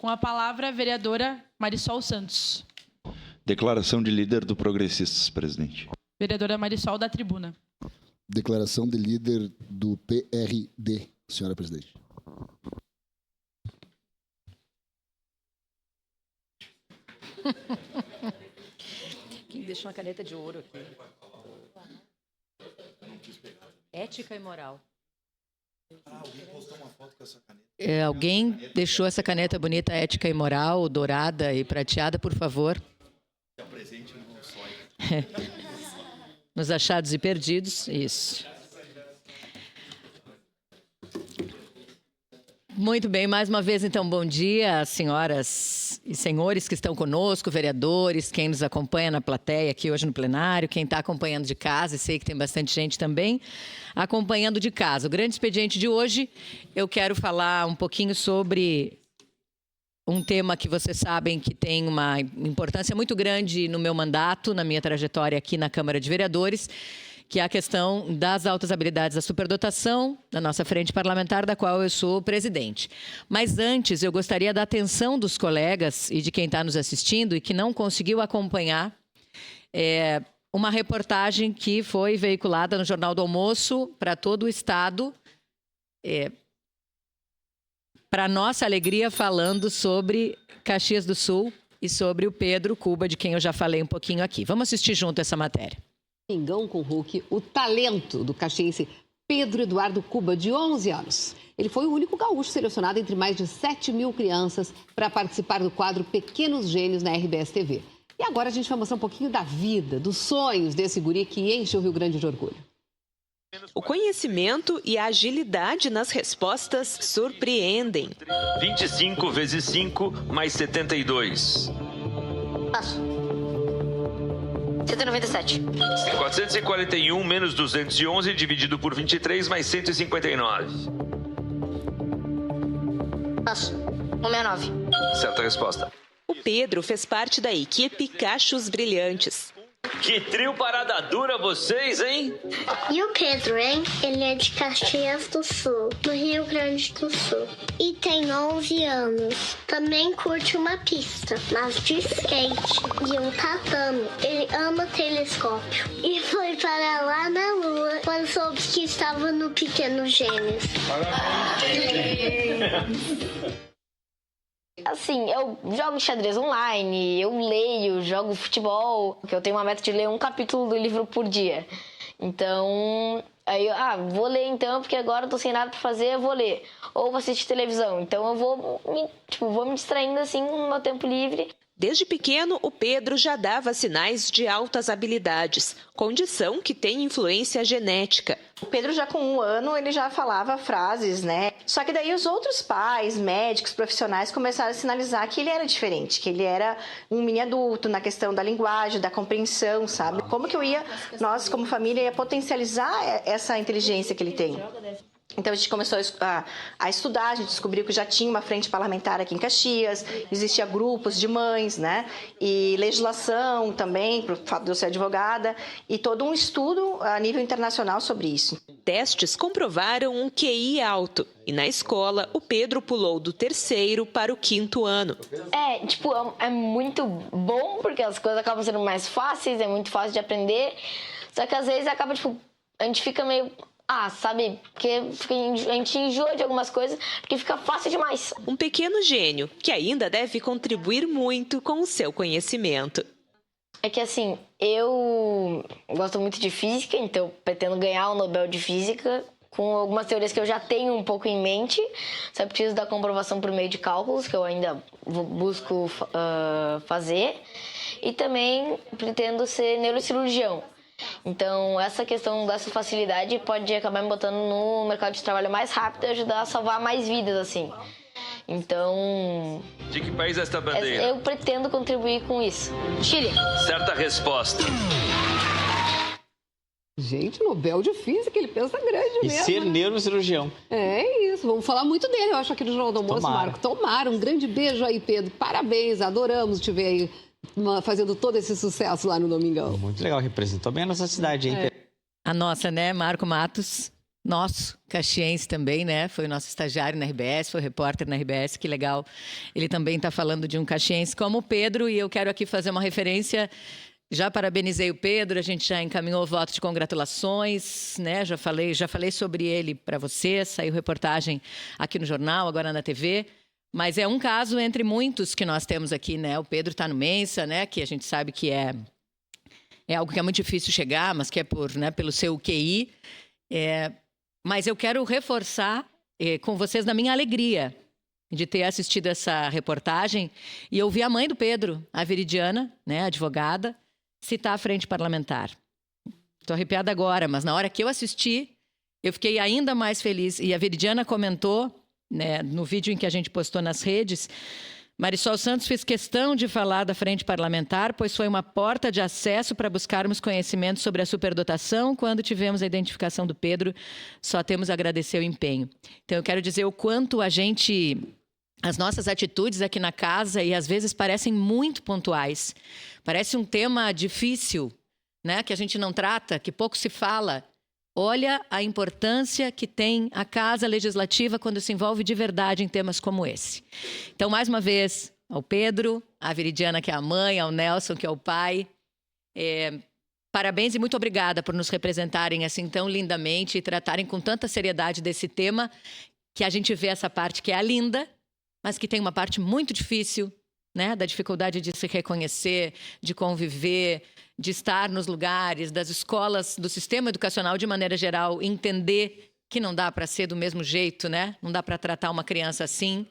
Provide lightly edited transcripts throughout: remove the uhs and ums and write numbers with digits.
Com a palavra, a vereadora Marisol Santos. Declaração de líder do Progressistas, presidente. Vereadora Marisol, da tribuna. Declaração de líder do PRD, senhora presidente. Quem deixou uma caneta de ouro aqui? Ética e moral. Alguém postou uma foto com essa caneta? Alguém deixou essa caneta bonita, ética e moral, dourada e prateada, por favor? É presente no sonho. Nos achados e perdidos, isso. Muito bem, mais uma vez, então, bom dia, senhoras e senhores que estão conosco, vereadores, quem nos acompanha na plateia aqui hoje no plenário, quem está acompanhando de casa, e sei que tem bastante gente também acompanhando de casa. O grande expediente de hoje, eu quero falar um pouquinho sobre um tema que vocês sabem que tem uma importância muito grande no meu mandato, na minha trajetória aqui na Câmara de Vereadores, que é a questão das altas habilidades da superdotação, da nossa frente parlamentar, da qual eu sou presidente. Mas antes, eu gostaria da atenção dos colegas e de quem está nos assistindo e que não conseguiu acompanhar uma reportagem que foi veiculada no Jornal do Almoço para todo o Estado, para nossa alegria, falando sobre Caxias do Sul e sobre o Pedro Kuba, de quem eu já falei um pouquinho aqui. Vamos assistir junto essa matéria. Domingão com Hulk, o talento do caxiense Pedro Eduardo Kuba, de 11 anos. Ele foi o único gaúcho selecionado entre mais de 7.000 crianças para participar do quadro Pequenos Gênios na RBS TV. E agora a gente vai mostrar um pouquinho da vida, dos sonhos desse guri que enche o Rio Grande de orgulho. O conhecimento e a agilidade nas respostas surpreendem. 25 vezes 5 mais 72. Passo. 197. 441 menos 211 dividido por 23 mais 159. Passo. 169. Certa resposta. O Pedro fez parte da equipe Cachos Brilhantes. Que trio parada dura vocês, hein? E o Pedro, hein? Ele é de Caxias do Sul, no Rio Grande do Sul. E tem 11 anos. Também curte uma pista, mas de skate e um tatame. Ele ama telescópio. E foi para lá na Lua quando soube que estava no Pequeno Gênios. Assim, eu jogo xadrez online, eu leio, jogo futebol, que eu tenho uma meta de ler um capítulo do livro por dia. Então, aí vou ler então, porque agora eu tô sem nada pra fazer, eu vou ler. Ou vou assistir televisão, então eu vou me distraindo assim no meu tempo livre. Desde pequeno, o Pedro já dava sinais de altas habilidades, condição que tem influência genética. O Pedro já com 1 ano, ele já falava frases, né? Só que daí os outros pais, médicos, profissionais começaram a sinalizar que ele era diferente, que ele era um mini adulto na questão da linguagem, da compreensão, sabe? Como que nós como família, ia potencializar essa inteligência que ele tem? Então a gente começou a estudar, a gente descobriu que já tinha uma frente parlamentar aqui em Caxias, existia grupos de mães, né? E legislação também, por fato de eu ser advogada, e todo um estudo a nível internacional sobre isso. Testes comprovaram um QI alto e na escola o Pedro pulou do 3º para o 5º ano. É muito bom porque as coisas acabam sendo mais fáceis, é muito fácil de aprender, só que às vezes acaba, a gente fica meio... sabe? Porque a gente enjoa de algumas coisas, porque fica fácil demais. Um pequeno gênio, que ainda deve contribuir muito com o seu conhecimento. É que assim, eu gosto muito de física, então pretendo ganhar o Nobel de Física com algumas teorias que eu já tenho um pouco em mente. Só preciso da comprovação por meio de cálculos, que eu ainda busco fazer. E também pretendo ser neurocirurgião. Então, essa questão dessa facilidade pode acabar me botando no mercado de trabalho mais rápido e ajudar a salvar mais vidas, assim. Então... De que país é esta bandeira? Eu pretendo contribuir com isso. Chile. Certa resposta. Gente, Nobel de Física, ele pensa grande mesmo. E ser neurocirurgião. É isso, vamos falar muito dele, eu acho, aqui no Jornal do Almoço, Marco. Tomara, um grande beijo aí, Pedro. Parabéns, adoramos te ver aí fazendo todo esse sucesso lá no Domingão. Muito legal, representou bem a nossa cidade, hein, Pedro? A nossa, né, Marco Matos? nosso, caxiense também, né? Foi o nosso estagiário na RBS, foi repórter na RBS, que legal. Ele também está falando de um caxiense como o Pedro, e eu quero aqui fazer uma referência. Já parabenizei o Pedro, a gente já encaminhou o voto de congratulações, né? Já falei sobre ele para vocês, saiu reportagem aqui no jornal, agora na TV. Mas é um caso entre muitos que nós temos aqui, né? O Pedro está no Mensa, né? Que a gente sabe que é algo que é muito difícil chegar, mas que é pelo seu QI. Mas eu quero reforçar com vocês da minha alegria de ter assistido essa reportagem e ouvir a mãe do Pedro, a Viridiana, né, advogada, citar a frente parlamentar. Estou arrepiada agora, mas na hora que eu assisti, eu fiquei ainda mais feliz. E a Viridiana comentou, né, no vídeo em que a gente postou nas redes, Marissol Santos fez questão de falar da frente parlamentar, pois foi uma porta de acesso para buscarmos conhecimento sobre a superdotação. Quando tivemos a identificação do Pedro, só temos a agradecer o empenho. Então, eu quero dizer o quanto as nossas atitudes aqui na casa, e às vezes parecem muito pontuais. Parece um tema difícil, né, que a gente não trata, que pouco se fala. Olha a importância que tem a Casa Legislativa quando se envolve de verdade em temas como esse. Então, mais uma vez, ao Pedro, à Viridiana, que é a mãe, ao Nelson, que é o pai, parabéns e muito obrigada por nos representarem assim tão lindamente e tratarem com tanta seriedade desse tema, que a gente vê essa parte que é a linda, mas que tem uma parte muito difícil, né, da dificuldade de se reconhecer, de conviver, de estar nos lugares, das escolas, do sistema educacional de maneira geral, entender que não dá para ser do mesmo jeito, né? Não dá para tratar uma criança assim,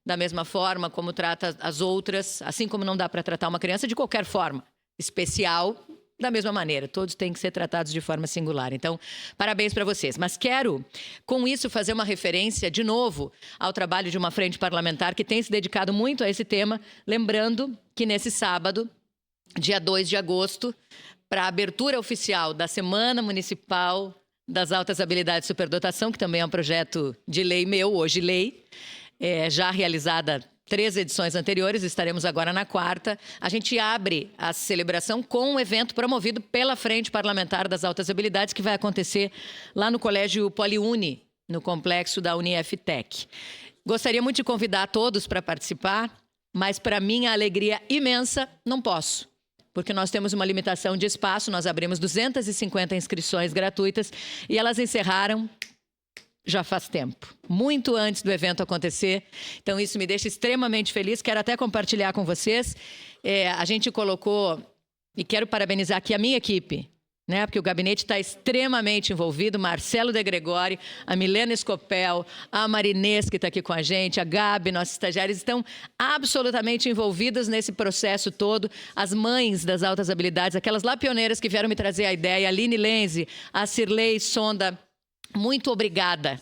da mesma forma como trata as outras, assim como não dá para tratar uma criança de qualquer forma, especial, da mesma maneira. Todos têm que ser tratados de forma singular. Então, parabéns para vocês. Mas quero, com isso, fazer uma referência, de novo, ao trabalho de uma frente parlamentar que tem se dedicado muito a esse tema, lembrando que nesse sábado, dia 2 de agosto, para a abertura oficial da Semana Municipal das Altas Habilidades de Superdotação, que também é um projeto de lei meu, hoje lei, já realizada 3 edições anteriores, estaremos agora na 4ª. A gente abre a celebração com um evento promovido pela Frente Parlamentar das Altas Habilidades, que vai acontecer lá no Colégio Poliuni, no complexo da UniFTech. Gostaria muito de convidar todos para participar, mas para minha alegria imensa, não posso. Porque nós temos uma limitação de espaço, nós abrimos 250 inscrições gratuitas e elas encerraram já faz tempo, muito antes do evento acontecer. Então, isso me deixa extremamente feliz. Quero até compartilhar com vocês. A gente colocou, e quero parabenizar aqui a minha equipe, né? Porque o gabinete está extremamente envolvido. Marcelo De Gregori, a Milena Escopel, a Marinês, que está aqui com a gente, a Gabi, nossos estagiários, estão absolutamente envolvidas nesse processo todo. As mães das altas habilidades, aquelas lá pioneiras que vieram me trazer a ideia, a Aline Lenze, a Cirlei Sonda. Muito obrigada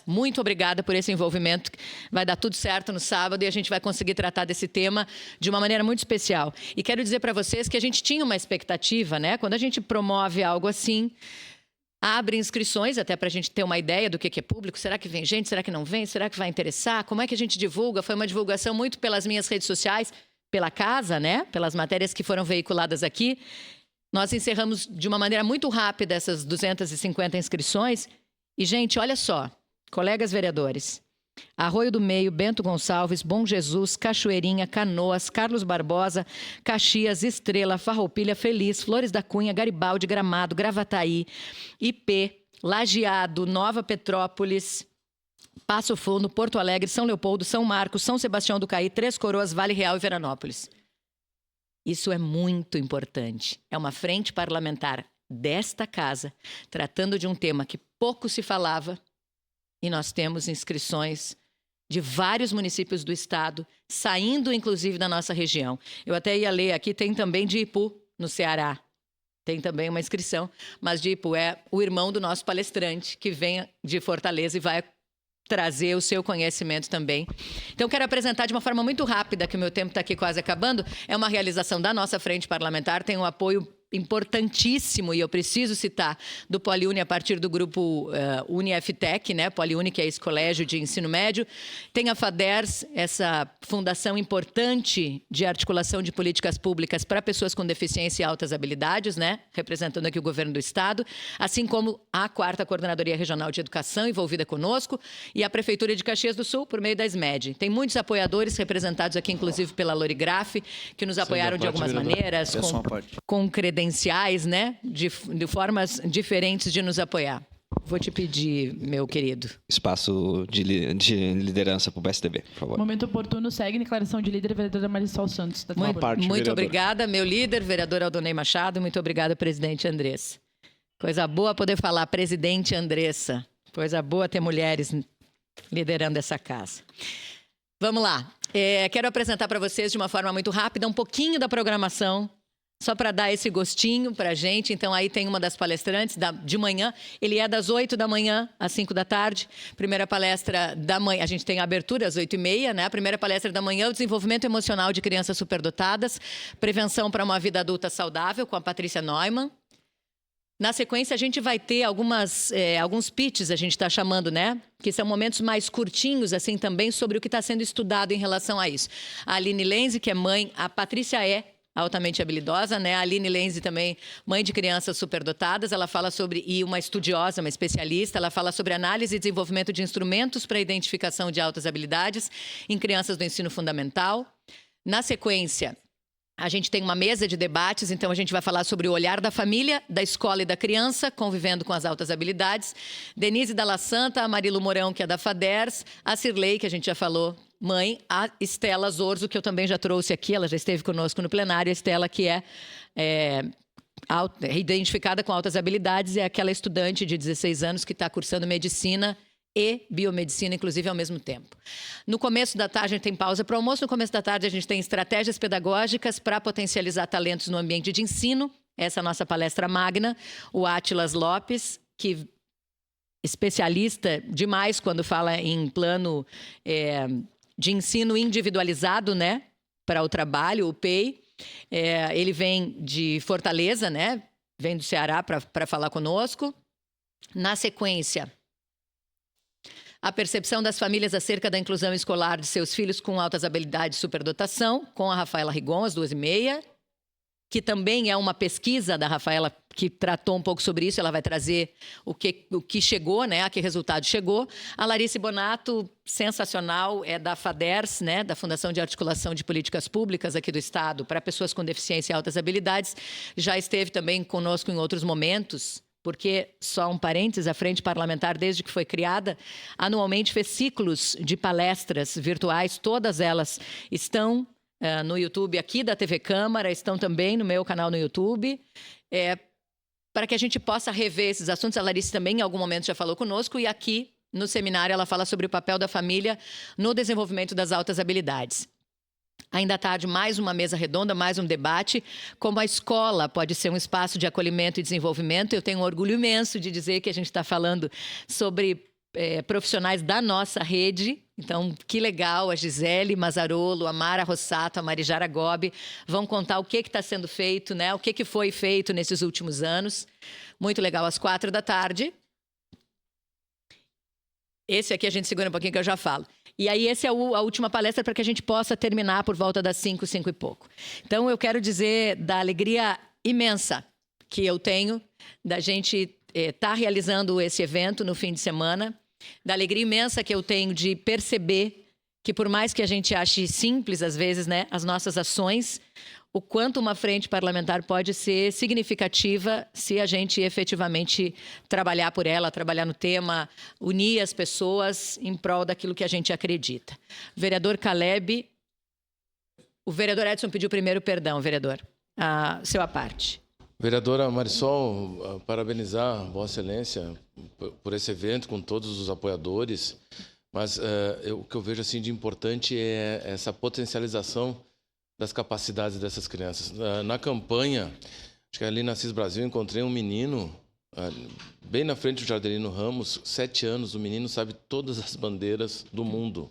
por esse envolvimento. Vai dar tudo certo no sábado e a gente vai conseguir tratar desse tema de uma maneira muito especial. E quero dizer para vocês que a gente tinha uma expectativa, né? Quando a gente promove algo assim, abre inscrições até para a gente ter uma ideia do que é público. Será que vem gente? Será que não vem? Será que vai interessar? Como é que a gente divulga? Foi uma divulgação muito pelas minhas redes sociais, pela casa, né? Pelas matérias que foram veiculadas aqui. Nós encerramos de uma maneira muito rápida essas 250 inscrições. E, gente, olha só, colegas vereadores, Arroio do Meio, Bento Gonçalves, Bom Jesus, Cachoeirinha, Canoas, Carlos Barbosa, Caxias, Estrela, Farroupilha, Feliz, Flores da Cunha, Garibaldi, Gramado, Gravataí, IP, Lajeado, Nova Petrópolis, Passo Fundo, Porto Alegre, São Leopoldo, São Marcos, São Sebastião do Caí, Três Coroas, Vale Real e Veranópolis. Isso é muito importante. É uma frente parlamentar desta casa, tratando de um tema que pouco se falava, e nós temos inscrições de vários municípios do estado, saindo inclusive da nossa região. Eu até ia ler aqui, tem também de Ipu, no Ceará. Tem também uma inscrição, mas de Ipu é o irmão do nosso palestrante, que vem de Fortaleza e vai trazer o seu conhecimento também. Então, quero apresentar de uma forma muito rápida, que o meu tempo está aqui quase acabando. É uma realização da nossa frente parlamentar, tem um apoio importantíssimo, e eu preciso citar, do PoliUni a partir do grupo UniFTech, né? PoliUni, que é esse colégio de ensino médio. Tem a FADERS, essa fundação importante de articulação de políticas públicas para pessoas com deficiência e altas habilidades, né? Representando aqui o governo do estado, assim como a 4ª Coordenadoria Regional de Educação envolvida conosco e a Prefeitura de Caxias do Sul por meio da SMED. Tem muitos apoiadores representados aqui, inclusive pela Lorigraf, que nos apoiaram de algumas maneiras, com credenciais, né, de formas diferentes de nos apoiar. Vou te pedir, meu querido. Espaço de liderança para o PSDB, por favor. Momento oportuno, segue declaração de líder, vereadora Marisol Santos. Da Muito obrigada, meu líder, vereador Aldonei Machado. Muito obrigada, presidente Andressa. Coisa boa poder falar, presidente Andressa. Coisa boa ter mulheres liderando essa casa. Vamos lá. Quero apresentar para vocês de uma forma muito rápida um pouquinho da programação, só para dar esse gostinho para a gente. Então, aí tem uma das palestrantes de manhã. Ele é das 8 da manhã às 5 da tarde. Primeira palestra da manhã. A gente tem a abertura às 8h30, né? A primeira palestra da manhã, o desenvolvimento emocional de crianças superdotadas, prevenção para uma vida adulta saudável, com a Patrícia Neumann. Na sequência, a gente vai ter alguns pitches, a gente está chamando, né? Que são momentos mais curtinhos, assim, também, sobre o que está sendo estudado em relação a isso. A Aline Lenze, que é mãe, a Patrícia altamente habilidosa, né? A Aline Lenze também, mãe de crianças superdotadas, ela fala sobre, e uma estudiosa, uma especialista, ela fala sobre análise e desenvolvimento de instrumentos para a identificação de altas habilidades em crianças do ensino fundamental. Na sequência, a gente tem uma mesa de debates, então a gente vai falar sobre o olhar da família, da escola e da criança, convivendo com as altas habilidades. Denise Dalla Santa, a Marilu Mourão, que é da FADERS, a Cirlei, que a gente já falou, mãe, a Estela Zorzo, que eu também já trouxe aqui, ela já esteve conosco no plenário, a Estela, que é identificada com altas habilidades, é aquela estudante de 16 anos que está cursando medicina e biomedicina, inclusive, ao mesmo tempo. No começo da tarde, a gente tem pausa para o almoço. No começo da tarde, a gente tem estratégias pedagógicas para potencializar talentos no ambiente de ensino. Essa é a nossa palestra magna. O Átilas Lopes, que especialista demais quando fala em plano de ensino individualizado, né, para o trabalho, o PEI. Ele vem de Fortaleza, né, vem do Ceará para falar conosco. Na sequência, a percepção das famílias acerca da inclusão escolar de seus filhos com altas habilidades e superdotação, com a Rafaela Rigon, às 2h30, que também é uma pesquisa da Rafaela que tratou um pouco sobre isso. Ela vai trazer o que chegou, né, a que resultado chegou. A Larice Bonato, sensacional, é da FADERS, né, da Fundação de Articulação de Políticas Públicas aqui do Estado para pessoas com deficiência e altas habilidades. Já esteve também conosco em outros momentos, porque, só um parênteses, a Frente Parlamentar, desde que foi criada, anualmente fez ciclos de palestras virtuais. Todas elas estão no YouTube aqui da TV Câmara, estão também no meu canal no YouTube, para que a gente possa rever esses assuntos. A Larice também, em algum momento, já falou conosco, e aqui, no seminário, ela fala sobre o papel da família no desenvolvimento das altas habilidades. Ainda à tarde, mais uma mesa redonda, mais um debate. Como a escola pode ser um espaço de acolhimento e desenvolvimento. Eu tenho um orgulho imenso de dizer que a gente está falando sobre profissionais da nossa rede. Então, que legal, a Gisele Mazzarolo, a Mara Rossato, a Marijara Gobi vão contar o que está sendo feito, né? O que foi feito nesses últimos anos. Muito legal, às 4 da tarde. Esse aqui a gente segura um pouquinho que eu já falo. E aí, essa é a última palestra para que a gente possa terminar por volta das 5 e pouco. Então, eu quero dizer da alegria imensa que eu tenho da gente estar realizando esse evento no fim de semana, da alegria imensa que eu tenho de perceber que, por mais que a gente ache simples, às vezes, né, as nossas ações, o quanto uma frente parlamentar pode ser significativa se a gente efetivamente trabalhar por ela, trabalhar no tema, unir as pessoas em prol daquilo que a gente acredita. Vereador Caleb, o vereador Edson pediu primeiro perdão, vereador, seu à parte. Vereadora Marisol, parabenizar Vossa Excelência por esse evento, com todos os apoiadores, mas o que eu vejo assim de importante é essa potencialização das capacidades dessas crianças. Na campanha, acho que ali na CIS Brasil, encontrei um menino, bem na frente do Jardelino Ramos, 7 anos, o menino sabe todas as bandeiras do mundo.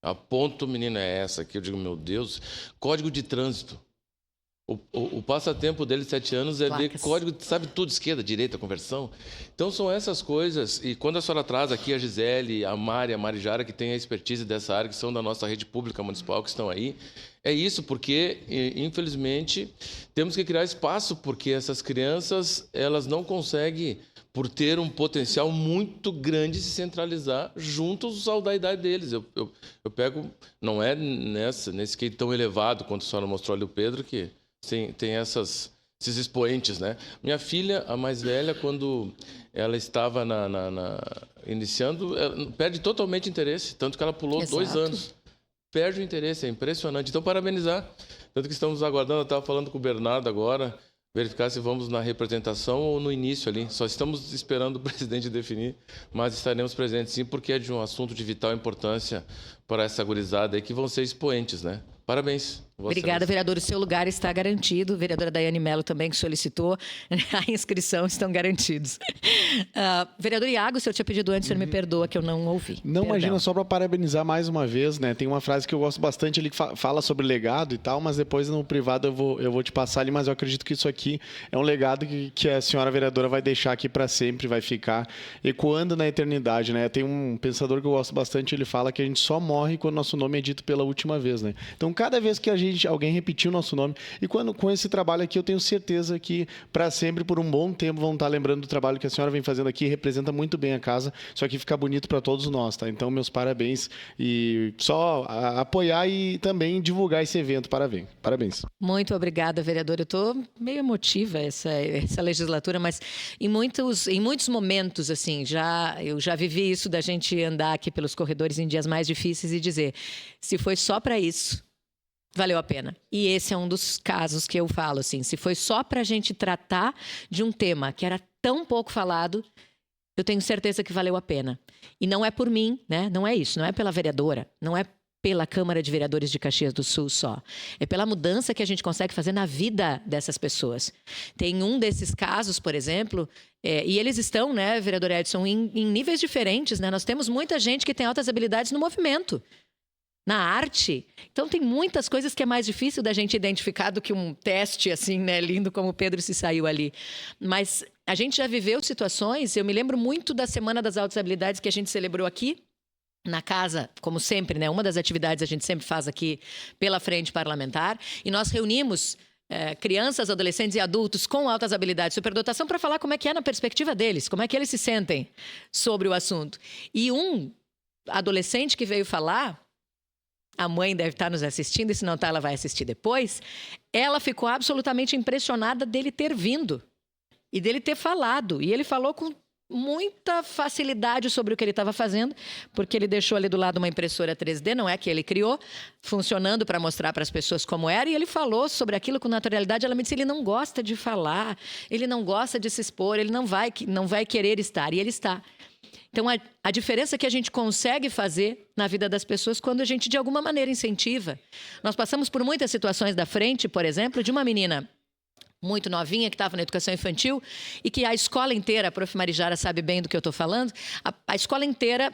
A ponto, menino, é essa aqui, eu digo, meu Deus, Código de Trânsito. O passatempo dele, 7 anos, é ver Placas. código, sabe tudo, esquerda, direita, conversão. Então, são essas coisas. E quando a senhora traz aqui a Gisele, a Mari, a Marijara, que tem a expertise dessa área, que são da nossa rede pública municipal, que estão aí, é isso, porque, infelizmente, temos que criar espaço, porque essas crianças, elas não conseguem, por ter um potencial muito grande, se centralizar juntos ao da idade deles. Eu pego, não é nesse que tão elevado, quanto a senhora mostrou ali o Pedro, que tem esses expoentes, né? Minha filha, a mais velha, quando ela estava iniciando, ela perde totalmente interesse, tanto que ela pulou 2 anos. Perde o interesse, é impressionante. Então, parabenizar. Tanto que estamos aguardando, eu estava falando com o Bernardo agora, verificar se vamos na representação ou no início ali. Só estamos esperando o presidente definir, mas estaremos presentes sim, porque é de um assunto de vital importância para essa gurizada aí, que vão ser expoentes, né? Parabéns. Obrigada, vereador. O seu lugar está garantido. Vereadora Daiane Mello também, que solicitou a inscrição, estão garantidos. Vereador Iago, o senhor tinha pedido antes, o senhor me perdoa que eu não ouvi. Não, imagina, só para parabenizar mais uma vez, né? Tem uma frase que eu gosto bastante ali que fala sobre legado e tal, mas depois no privado eu vou te passar ali, mas eu acredito que isso aqui é um legado que a senhora vereadora vai deixar aqui para sempre, vai ficar ecoando na eternidade, né? Tem um pensador que eu gosto bastante, ele fala que a gente só morre quando nosso nome é dito pela última vez, né? Então, cada vez que alguém repetir o nosso nome, e com esse trabalho aqui, eu tenho certeza que para sempre, por um bom tempo, vão estar lembrando do trabalho que a senhora vem fazendo aqui, representa muito bem a casa, isso aqui fica bonito para todos nós, tá? Então, meus parabéns e só apoiar e também divulgar esse evento, parabéns. Muito obrigada, vereador. Eu estou meio emotiva essa legislatura, mas em muitos momentos, assim, eu já vivi isso da gente andar aqui pelos corredores em dias mais difíceis e dizer, se foi só para isso, valeu a pena. E esse é um dos casos que eu falo, assim, se foi só para a gente tratar de um tema que era tão pouco falado, eu tenho certeza que valeu a pena. E não é por mim, né? Não é isso, não é pela vereadora, não é pela Câmara de Vereadores de Caxias do Sul só. É pela mudança que a gente consegue fazer na vida dessas pessoas. Tem um desses casos, por exemplo, e eles estão, né, vereador Edson, em níveis diferentes, né? Nós temos muita gente que tem altas habilidades no movimento, na arte. Então, tem muitas coisas que é mais difícil da gente identificar do que um teste, assim, né, lindo como o Pedro se saiu ali. Mas a gente já viveu situações, eu me lembro muito da Semana das Altas Habilidades que a gente celebrou aqui, na casa, como sempre, né? Uma das atividades a gente sempre faz aqui pela Frente Parlamentar, e nós reunimos crianças, adolescentes e adultos com altas habilidades de superdotação para falar como é que é na perspectiva deles, como é que eles se sentem sobre o assunto. E um adolescente que veio falar, a mãe deve estar nos assistindo, e se não está, ela vai assistir depois, ela ficou absolutamente impressionada dele ter vindo e dele ter falado. E ele falou com muita facilidade sobre o que ele estava fazendo, porque ele deixou ali do lado uma impressora 3D, não é que ele criou, funcionando para mostrar para as pessoas como era, e ele falou sobre aquilo com naturalidade. Ela me disse, ele não gosta de falar, ele não gosta de se expor, ele não vai querer estar, e ele está. Então, a diferença que a gente consegue fazer na vida das pessoas quando a gente, de alguma maneira, incentiva. Nós passamos por muitas situações da frente, por exemplo, de uma menina muito novinha que estava na educação infantil e que a escola inteira, a prof. Marijara sabe bem do que eu estou falando, a escola inteira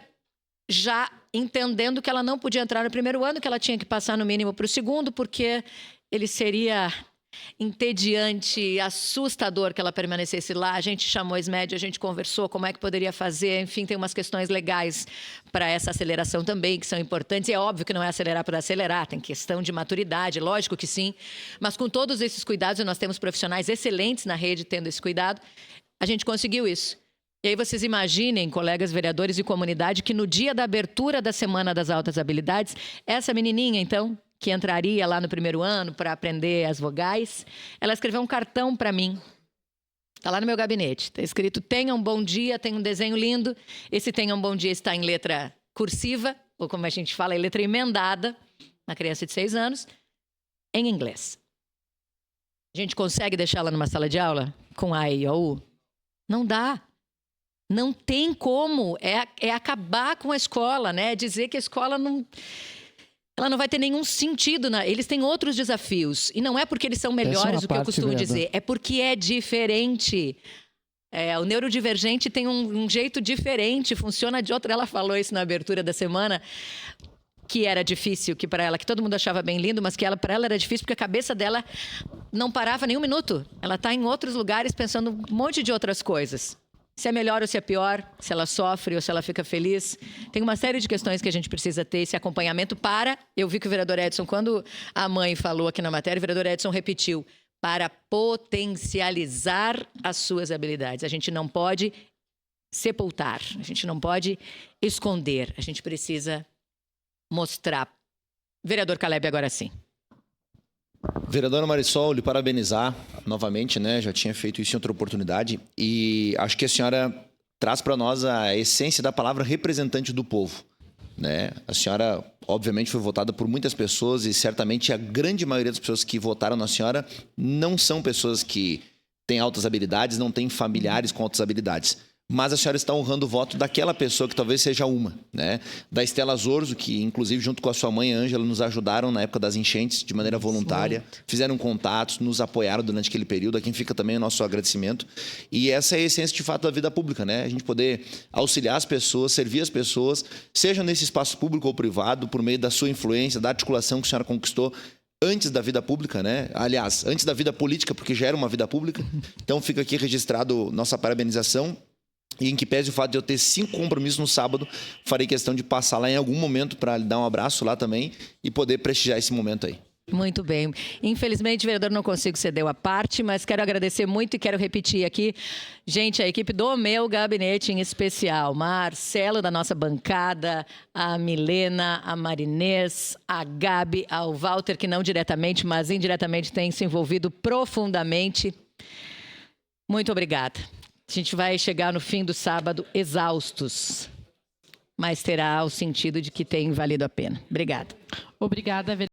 já entendendo que ela não podia entrar no primeiro ano, que ela tinha que passar no mínimo para o segundo, porque ele seria entediante, assustador que ela permanecesse lá. A gente chamou a SMED, a gente conversou como é que poderia fazer, enfim, tem umas questões legais para essa aceleração também, que são importantes, e é óbvio que não é acelerar por acelerar, tem questão de maturidade, lógico que sim, mas com todos esses cuidados, e nós temos profissionais excelentes na rede tendo esse cuidado, a gente conseguiu isso. E aí vocês imaginem, colegas vereadores e comunidade, que no dia da abertura da Semana das Altas Habilidades, essa menininha, então, que entraria lá no primeiro ano para aprender as vogais, ela escreveu um cartão para mim. Está lá no meu gabinete. Está escrito, tenha um bom dia, tem um desenho lindo. Esse tenha um bom dia está em letra cursiva, ou como a gente fala, em letra emendada, na criança de 6 anos, em inglês. A gente consegue deixá-la numa sala de aula com A, I, O, U? Não dá. Não tem como. É acabar com a escola, né? Dizer que a escola não... Ela não vai ter nenhum sentido. Eles têm outros desafios. E não é porque eles são melhores, o que eu costumo dizer. É porque é diferente. O neurodivergente tem um jeito diferente, funciona de outra. Ela falou isso na abertura da semana. que era difícil, que para ela, que todo mundo achava bem lindo, mas que para ela era difícil porque a cabeça dela não parava nem um minuto. Ela está em outros lugares pensando um monte de outras coisas. Se é melhor ou se é pior, se ela sofre ou se ela fica feliz. Tem uma série de questões que a gente precisa ter esse acompanhamento para... Eu vi que o vereador Edson, quando a mãe falou aqui na matéria, o vereador Edson repetiu, para potencializar as suas habilidades. A gente não pode sepultar, a gente não pode esconder, a gente precisa mostrar. Vereador Caleb, agora sim. Vereadora Marisol, lhe parabenizar novamente, né? Já tinha feito isso em outra oportunidade e acho que a senhora traz para nós a essência da palavra representante do povo, né? A senhora, obviamente, foi votada por muitas pessoas e certamente a grande maioria das pessoas que votaram na senhora não são pessoas que têm altas habilidades, não têm familiares com altas habilidades. Mas a senhora está honrando o voto daquela pessoa que talvez seja uma, né? Da Estela Zorzo, que inclusive junto com a sua mãe Ângela nos ajudaram na época das enchentes de maneira voluntária, fizeram contatos, nos apoiaram durante aquele período, a quem fica também o nosso agradecimento. E essa é a essência de fato da vida pública, né? A gente poder auxiliar as pessoas, servir as pessoas, seja nesse espaço público ou privado, por meio da sua influência, da articulação que a senhora conquistou antes da vida pública, né? Aliás, antes da vida política, porque já era uma vida pública. Então fica aqui registrado nossa parabenização. E em que pese o fato de eu ter 5 compromissos no sábado, farei questão de passar lá em algum momento para lhe dar um abraço lá também e poder prestigiar esse momento aí. Muito bem. Infelizmente, vereador, não consigo ceder a parte, mas quero agradecer muito e quero repetir aqui, gente, a equipe do meu gabinete em especial, Marcelo da nossa bancada, a Milena, a Marinês, a Gabi, ao Walter, que não diretamente, mas indiretamente tem se envolvido profundamente. Muito obrigada. A gente vai chegar no fim do sábado exaustos, mas terá o sentido de que tem valido a pena. Obrigada. Obrigada,